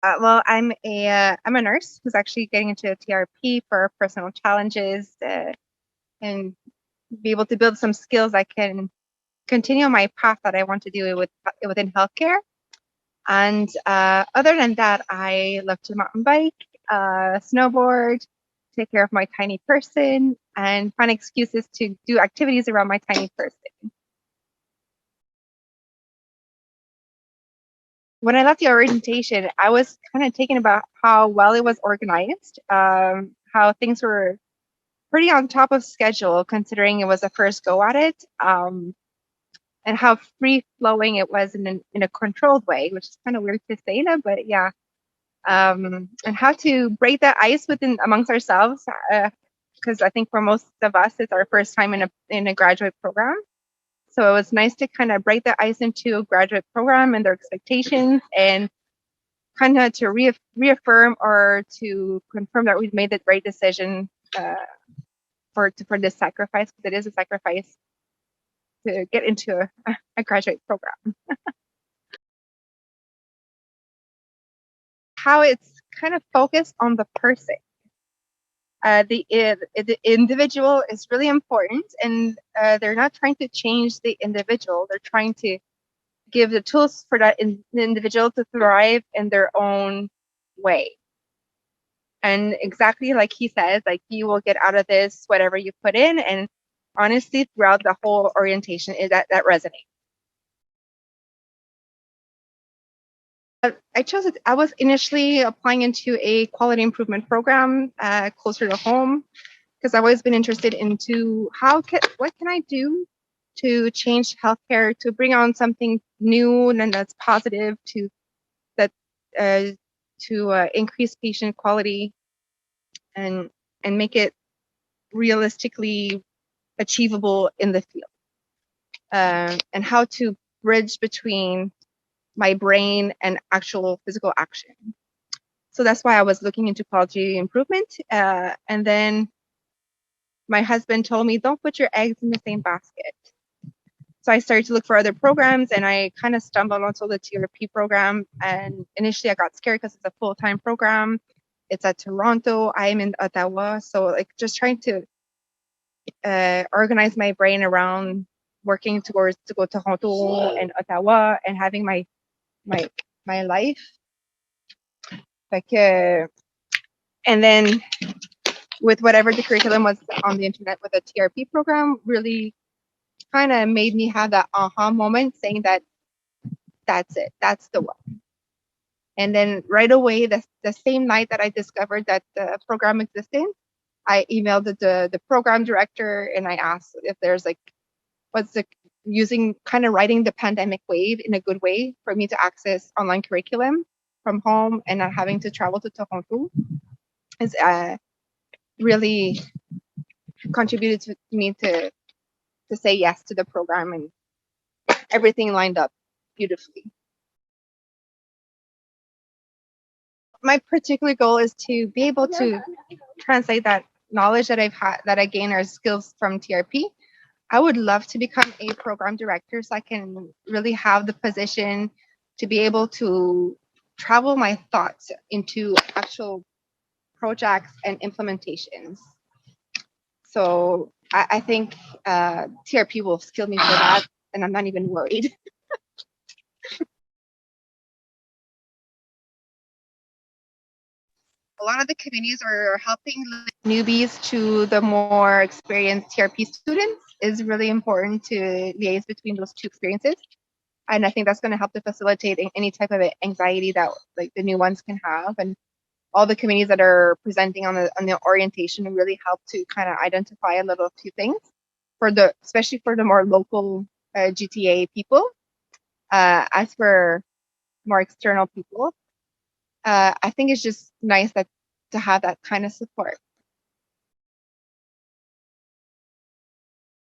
I'm a nurse who's actually getting into TRP for personal challenges and be able to build some skills I can continue my path that I want to do within healthcare. And other than that, I love to mountain bike, snowboard, take care of my tiny person, and find excuses to do activities around my tiny person. When I left the orientation, I was kind of taken about how well it was organized, how things were pretty on top of schedule considering it was a first go at it, and how free flowing it was in a controlled way, which is kind of weird to say now, but yeah. And how to break that ice within amongst ourselves, because I think for most of us, it's our first time in a graduate program. So it was nice to kind of break the ice into a graduate program and their expectations, and kind of to reaffirm or to confirm that we've made the right decision for this sacrifice, because it is a sacrifice to get into a graduate program. How it's kind of focused on the person. The individual is really important, and they're not trying to change the individual. They're trying to give the tools for the individual to thrive in their own way. And exactly like he says, like, you will get out of this whatever you put in. And honestly, throughout the whole orientation, that resonates. I chose it. I was initially applying into a quality improvement program closer to home, because I've always been interested into what can I do to change healthcare, to bring on something new and that's positive that uh, to increase patient quality and make it realistically achievable in the field, and how to bridge between my brain and actual physical action. So that's why I was looking into quality improvement. And then my husband told me, don't put your eggs in the same basket. So I started to look for other programs, and I kind of stumbled onto the TRP program. And initially I got scared because it's a full-time program. It's at Toronto. I'm in Ottawa. So like just trying to organize my brain around working towards to go to Toronto and Ottawa and having my life. Like, and then with whatever the curriculum was on the internet with a TRP program, really kind of made me have that aha moment, saying that that's it, that's the one. And then right away, the same night that I discovered that the program existed, I emailed the program director and I asked if there's like, what's the using kind of riding the pandemic wave in a good way for me to access online curriculum from home and not having to travel to Toronto is really contributed to me to say yes to the program, and everything lined up beautifully. My particular goal is to be able to translate that knowledge that I gained or skills from TRP. I would love to become a program director so I can really have the position to be able to travel my thoughts into actual projects and implementations. So I think TRP will skill me for that, and I'm not even worried. A lot of the communities are helping newbies to the more experienced TRP students. Is really important to liaise between those two experiences. And I think that's going to help to facilitate any type of anxiety that like the new ones can have. And all the communities that are presenting on the orientation really help to kind of identify a little few things especially for the more local GTA people. As for more external people, I think it's just nice to have that kind of support.